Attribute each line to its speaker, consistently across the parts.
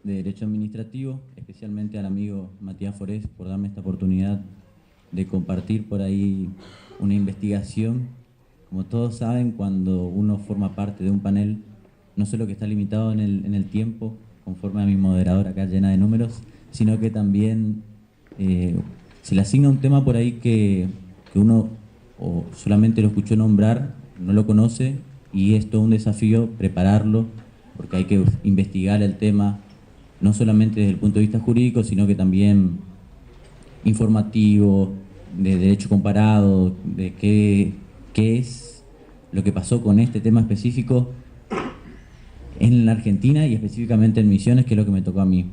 Speaker 1: de Derecho Administrativo, especialmente al amigo Matías Forés por darme esta oportunidad de compartir por ahí una investigación. Como todos saben, cuando uno forma parte de un panel, no solo que está limitado en el tiempo, conforme a mi moderador acá llena de números, sino que también se le asigna un tema por ahí que uno o solamente lo escuchó nombrar, no lo conoce, y es todo un desafío prepararlo, porque hay que investigar el tema, no solamente desde el punto de vista jurídico, sino que también informativo, de derecho comparado, de qué es lo que pasó con este tema específico en la Argentina y específicamente en Misiones, que es lo que me tocó a mí.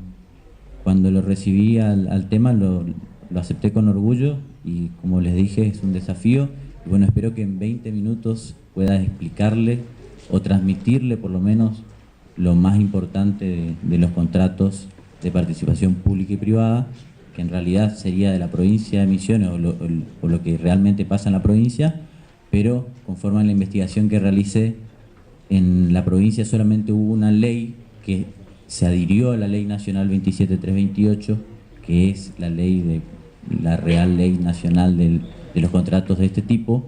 Speaker 1: Cuando lo recibí al tema lo acepté con orgullo y, como les dije, es un desafío. Y bueno, espero que en 20 minutos pueda explicarle o transmitirle por lo menos lo más importante de los contratos de participación pública y privada, que en realidad sería de la provincia de Misiones o lo que realmente pasa en la provincia, pero conforme a la investigación que realicé, en la provincia solamente hubo una ley que se adhirió a la Ley Nacional 27328, que es la Real Ley Nacional de los contratos de este tipo,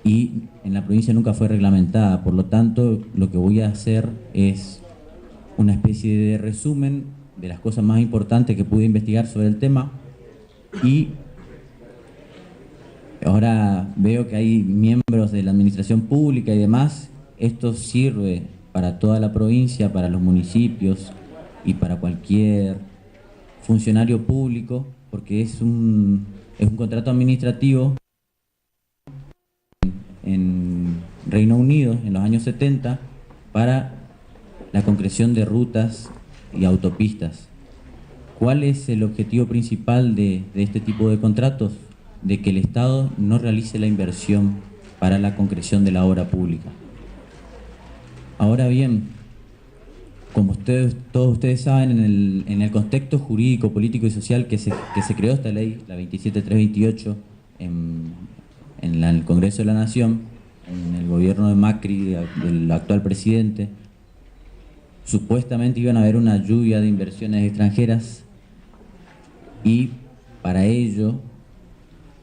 Speaker 1: y en la provincia nunca fue reglamentada. Por lo tanto, lo que voy a hacer es una especie de resumen de las cosas más importantes que pude investigar sobre el tema, y ahora veo que hay miembros de la administración pública y demás. Esto sirve para toda la provincia, para los municipios y para cualquier funcionario público, porque es un contrato administrativo en Reino Unido en los años 70 para la concreción de rutas y autopistas. ¿Cuál es el objetivo principal de este tipo de contratos? De que el Estado no realice la inversión para la concreción de la obra pública. Ahora bien, como todos ustedes saben, en el contexto jurídico, político y social que se creó esta ley, la 27328, en el Congreso de la Nación, en el gobierno de Macri, del actual presidente, supuestamente iban a haber una lluvia de inversiones extranjeras, y para ello,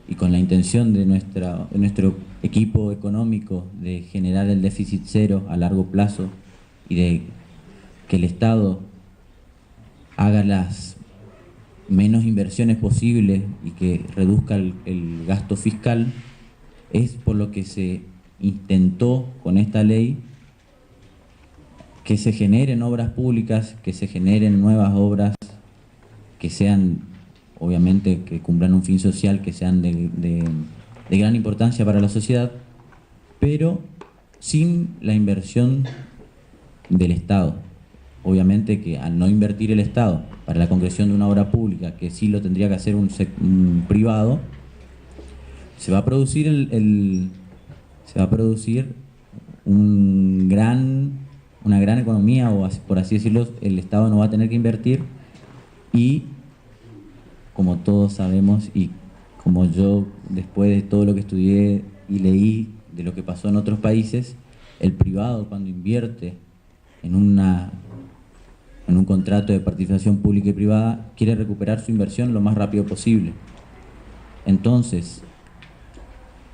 Speaker 1: y con la intención de nuestro equipo económico de generar el déficit cero a largo plazo y de que el Estado haga las menos inversiones posibles y que reduzca el gasto fiscal, es por lo que se intentó con esta ley que se generen obras públicas, que se generen nuevas obras, que sean, obviamente, que cumplan un fin social, que sean de gran importancia para la sociedad, pero sin la inversión del Estado. Obviamente que al no invertir el Estado para la concreción de una obra pública, que sí lo tendría que hacer un privado, se va a producir una gran economía, o por así decirlo, el Estado no va a tener que invertir, y como todos sabemos, y como yo, después de todo lo que estudié y leí de lo que pasó en otros países, el privado, cuando invierte en un contrato de participación pública y privada, quiere recuperar su inversión lo más rápido posible. Entonces,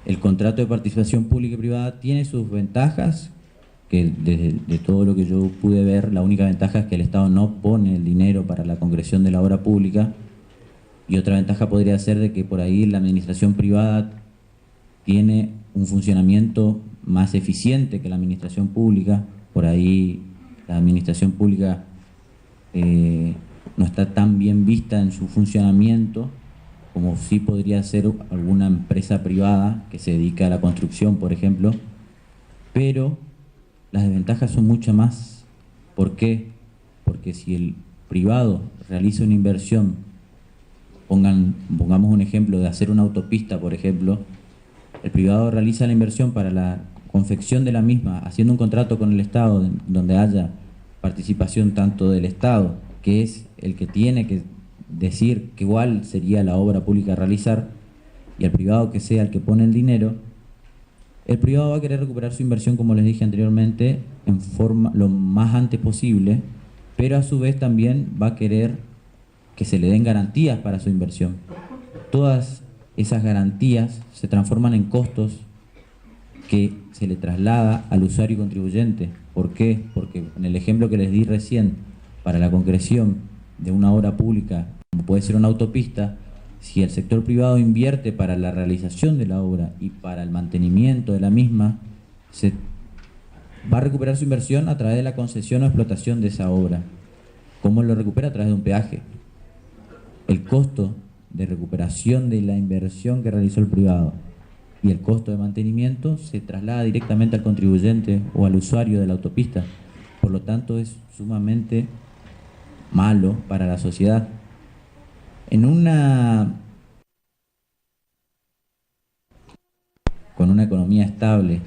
Speaker 1: el contrato de participación pública y privada tiene sus ventajas, que de todo lo que yo pude ver, la única ventaja es que el Estado no pone el dinero para la concreción de la obra pública. Y otra ventaja podría ser de que por ahí la administración privada tiene un funcionamiento más eficiente que la administración pública. Por ahí la administración pública no está tan bien vista en su funcionamiento como sí podría ser alguna empresa privada que se dedica a la construcción, por ejemplo. Pero las desventajas son mucho más. ¿Por qué? Porque si el privado realiza una inversión, pongamos un ejemplo de hacer una autopista, por ejemplo, el privado realiza la inversión para la confección de la misma, haciendo un contrato con el Estado donde haya participación tanto del Estado, que es el que tiene que decir que cuál sería la obra pública a realizar, y el privado que sea el que pone el dinero. El privado va a querer recuperar su inversión, como les dije anteriormente, en forma lo más antes posible, pero a su vez también va a querer que se le den garantías para su inversión. Todas esas garantías se transforman en costos que se le traslada al usuario y contribuyente. ¿Por qué? Porque en el ejemplo que les di recién, para la concreción de una obra pública, como puede ser una autopista, si el sector privado invierte para la realización de la obra y para el mantenimiento de la misma, se va a recuperar su inversión a través de la concesión o explotación de esa obra. ¿Cómo lo recupera? A través de un peaje. El costo de recuperación de la inversión que realizó el privado y el costo de mantenimiento se traslada directamente al contribuyente o al usuario de la autopista. Por lo tanto, es sumamente malo para la sociedad. Con una economía estable,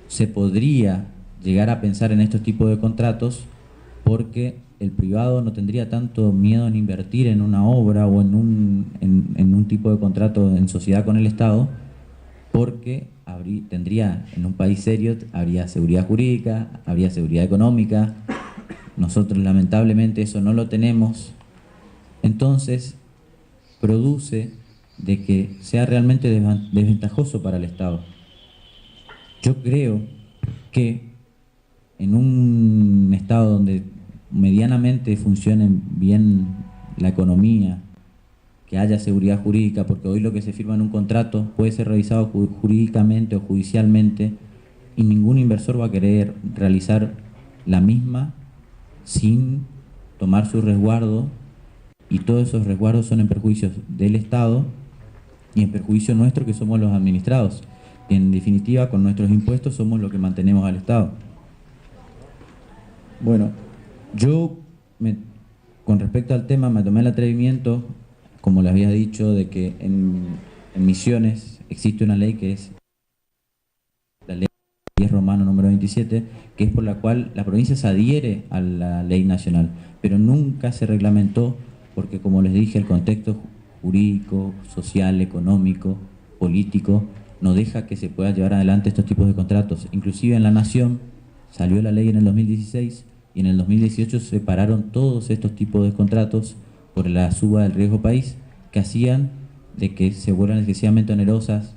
Speaker 1: se podría llegar a pensar en estos tipos de contratos porque el privado no tendría tanto miedo en invertir en una obra o en un tipo de contrato en sociedad con el Estado, porque tendría, en un país serio, habría seguridad jurídica, habría seguridad económica. Nosotros lamentablemente eso no lo tenemos. Entonces produce de que sea realmente desventajoso para el Estado. Yo creo que en un Estado donde medianamente funcione bien la economía, que haya seguridad jurídica, porque hoy lo que se firma en un contrato puede ser revisado jurídicamente o judicialmente y ningún inversor va a querer realizar la misma sin tomar su resguardo, y todos esos resguardos son en perjuicio del Estado y en perjuicio nuestro, que somos los administrados. En definitiva, con nuestros impuestos somos los que mantenemos al Estado. Bueno, con respecto al tema, me tomé el atrevimiento, como les había dicho, de que en Misiones existe una ley que es la ley 10 romano número 27, que es por la cual la provincia se adhiere a la ley nacional, pero nunca se reglamentó porque, como les dije, el contexto jurídico, social, económico, político, no deja que se pueda llevar adelante estos tipos de contratos. Inclusive en la Nación salió la ley en el 2016 y en el 2018 se pararon todos estos tipos de contratos por la suba del riesgo país, que hacían de que se vuelvan excesivamente onerosas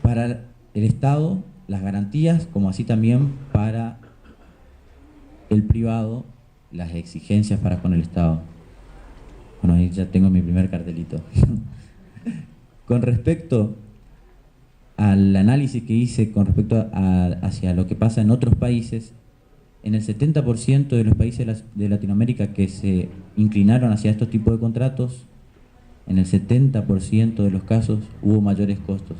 Speaker 1: para el Estado las garantías, como así también para el privado las exigencias para con el Estado. Bueno, ahí ya tengo mi primer cartelito. Con respecto al análisis que hice con respecto hacia lo que pasa en otros países, en el 70% de los países de Latinoamérica que se inclinaron hacia estos tipos de contratos, en el 70% de los casos hubo mayores costos.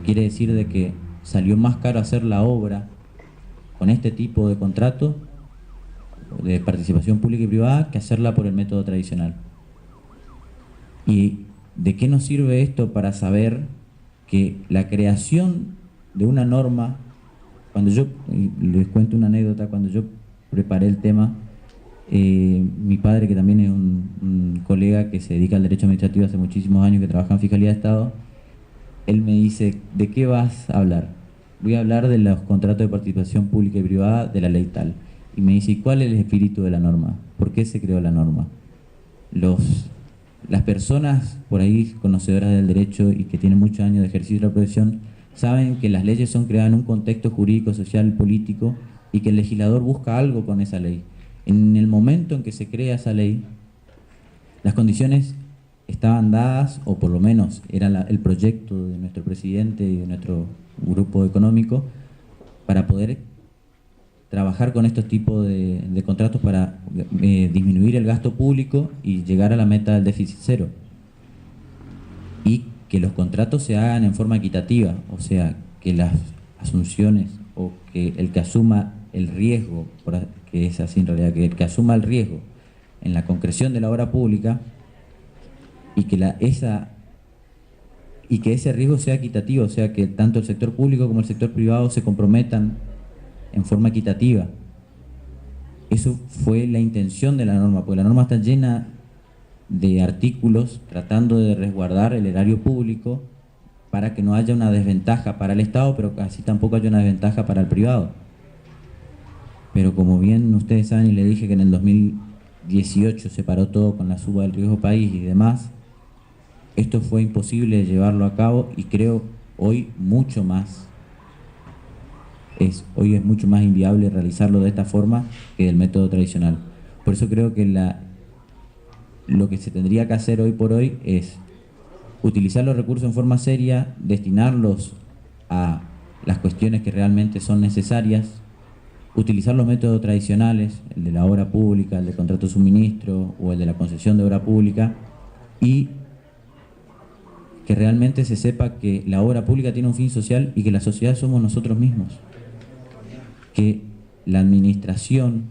Speaker 1: Quiere decir de que salió más caro hacer la obra con este tipo de contrato de participación pública y privada que hacerla por el método tradicional. ¿Y de qué nos sirve esto? Para saber que la creación de una norma, cuando yo, les cuento una anécdota, cuando yo preparé el tema, mi padre, que también es un colega que se dedica al derecho administrativo hace muchísimos años, que trabaja en Fiscalía de Estado, él me dice, ¿de qué vas a hablar? Voy a hablar de los contratos de participación pública y privada de la ley tal. Y me dice, ¿y cuál es el espíritu de la norma? ¿Por qué se creó la norma? Las personas por ahí conocedoras del derecho y que tienen muchos años de ejercicio de la profesión saben que las leyes son creadas en un contexto jurídico, social, político, y que el legislador busca algo con esa ley. En el momento en que se crea esa ley, las condiciones estaban dadas, o por lo menos era el proyecto de nuestro presidente y de nuestro grupo económico, para poder trabajar con estos tipos de contratos para disminuir el gasto público y llegar a la meta del déficit cero. Y que los contratos se hagan en forma equitativa, o sea, que las asunciones o que el que asuma el riesgo, que es así en realidad, que el que asuma el riesgo en la concreción de la obra pública y que ese riesgo sea equitativo, o sea, que tanto el sector público como el sector privado se comprometan en forma equitativa. Eso fue la intención de la norma, porque la norma está llena de artículos tratando de resguardar el erario público para que no haya una desventaja para el Estado, pero así tampoco haya una desventaja para el privado. pero como bien ustedes saben y le dije que en el 2018 se paró todo con la suba del riesgo país y demás, esto fue imposible llevarlo a cabo y creo hoy mucho más, hoy es mucho más inviable realizarlo de esta forma que del método tradicional. Por eso creo que lo que se tendría que hacer hoy por hoy es utilizar los recursos en forma seria, destinarlos a las cuestiones que realmente son necesarias, utilizar los métodos tradicionales, el de la obra pública, el de contrato de suministro o el de la concesión de obra pública, y que realmente se sepa que la obra pública tiene un fin social y que la sociedad somos nosotros mismos. Que la administración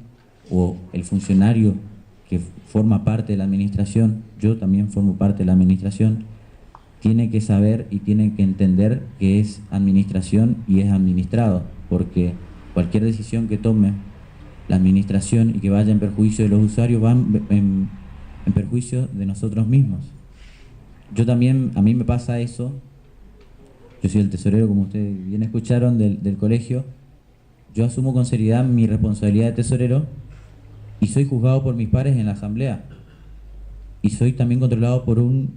Speaker 1: o el funcionario que forma parte de la administración, yo también formo parte de la administración, tiene que saber y tiene que entender que es administración y es administrado, porque cualquier decisión que tome la administración y que vaya en perjuicio de los usuarios va en perjuicio de nosotros mismos. Yo también, a mí me pasa eso, yo soy el tesorero, como ustedes bien escucharon, del colegio. Yo asumo con seriedad mi responsabilidad de tesorero y soy juzgado por mis pares en la asamblea. Y soy también controlado por un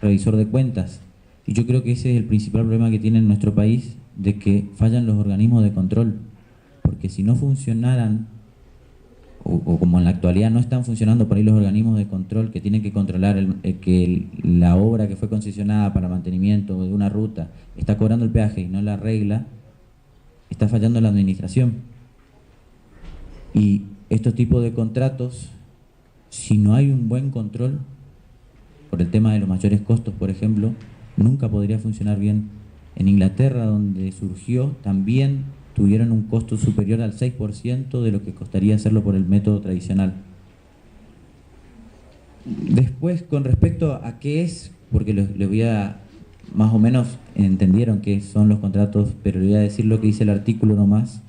Speaker 1: revisor de cuentas. Y yo creo que ese es el principal problema que tiene en nuestro país, de que fallan los organismos de control. Porque si no funcionaran, o como en la actualidad no están funcionando por ahí los organismos de control que tienen que controlar que la obra que fue concesionada para mantenimiento de una ruta está cobrando el peaje y no la arregla, está fallando la administración. Y estos tipos de contratos, si no hay un buen control, por el tema de los mayores costos, por ejemplo, nunca podría funcionar bien. En Inglaterra, donde surgió, también tuvieron un costo superior al 6% de lo que costaría hacerlo por el método tradicional. Después, con respecto a qué es, porque les voy a, más o menos entendieron qué son los contratos, pero les voy a decir lo que dice el artículo nomás,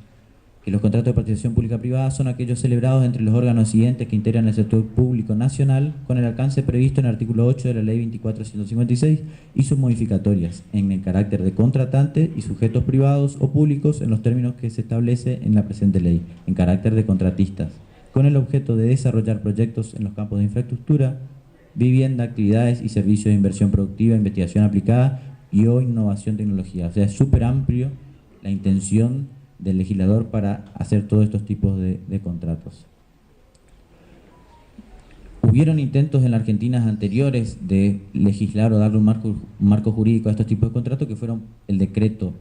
Speaker 1: que los contratos de participación pública-privada son aquellos celebrados entre los órganos siguientes que integran el sector público nacional con el alcance previsto en el artículo 8 de la Ley 24.156 y sus modificatorias, en el carácter de contratante y sujetos privados o públicos en los términos que se establece en la presente ley, en carácter de contratistas, con el objeto de desarrollar proyectos en los campos de infraestructura, vivienda, actividades y servicios de inversión productiva, investigación aplicada y o innovación tecnología. O sea, es súper amplio la intención del legislador para hacer todos estos tipos de contratos. Hubieron intentos en la Argentina anteriores de legislar o darle un marco jurídico a estos tipos de contratos, que fueron el decreto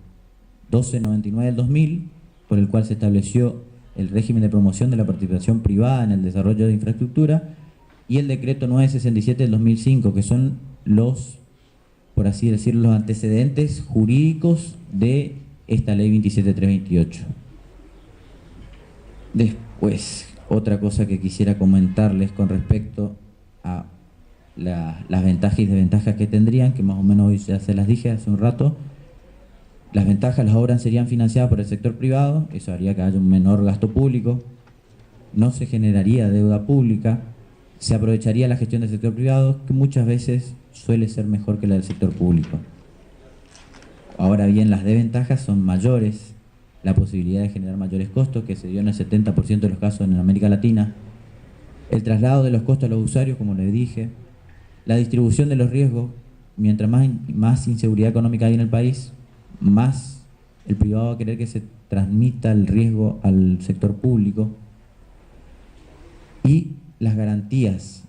Speaker 1: 1299 del 2000, por el cual se estableció el régimen de promoción de la participación privada en el desarrollo de infraestructura, y el decreto 967 del 2005, que son los, por así decirlo, los antecedentes jurídicos de esta ley 27328. Después, otra cosa que quisiera comentarles con respecto a las ventajas y desventajas que tendrían, que más o menos hoy ya se las dije hace un rato. Las ventajas: las obras serían financiadas por el sector privado, eso haría que haya un menor gasto público, no se generaría deuda pública, se aprovecharía la gestión del sector privado, que muchas veces suele ser mejor que la del sector público. Ahora bien, las desventajas son mayores, la posibilidad de generar mayores costos, que se dio en el 70% de los casos en América Latina, el traslado de los costos a los usuarios, como les dije, la distribución de los riesgos. Mientras más inseguridad económica hay en el país, más el privado va a querer que se transmita el riesgo al sector público, y las garantías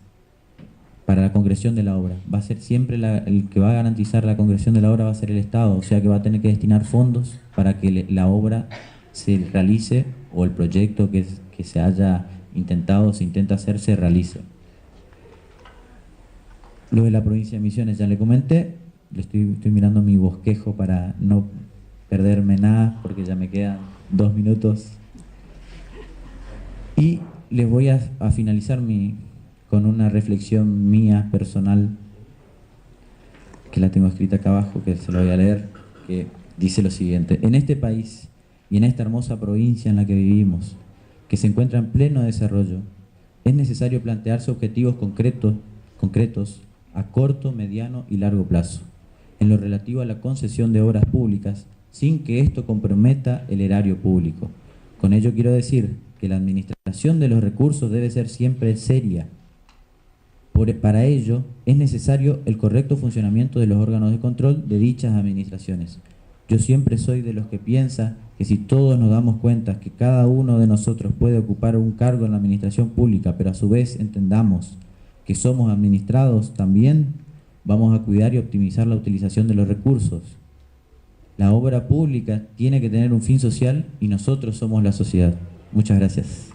Speaker 1: para la concreción de la obra. Va a ser siempre el que va a garantizar la concreción de la obra va a ser el Estado, o sea que va a tener que destinar fondos para que la obra se realice, o el proyecto que se haya intentado, se intenta hacer, se realice. Lo de la provincia de Misiones ya le comenté, estoy mirando mi bosquejo para no perderme nada, porque ya me quedan 2 minutos. Y les voy a finalizar con una reflexión mía personal, que la tengo escrita acá abajo, que se la voy a leer, que dice lo siguiente: en este país y en esta hermosa provincia en la que vivimos, que se encuentra en pleno desarrollo, es necesario plantearse objetivos concretos a corto, mediano y largo plazo, en lo relativo a la concesión de obras públicas, sin que esto comprometa el erario público, Con ello quiero decir que la administración de los recursos debe ser siempre seria. Para ello es necesario el correcto funcionamiento de los órganos de control de dichas administraciones. Yo siempre soy de los que piensa que si todos nos damos cuenta que cada uno de nosotros puede ocupar un cargo en la administración pública, pero a su vez entendamos que somos administrados también, vamos a cuidar y optimizar la utilización de los recursos. La obra pública tiene que tener un fin social y nosotros somos la sociedad. Muchas gracias.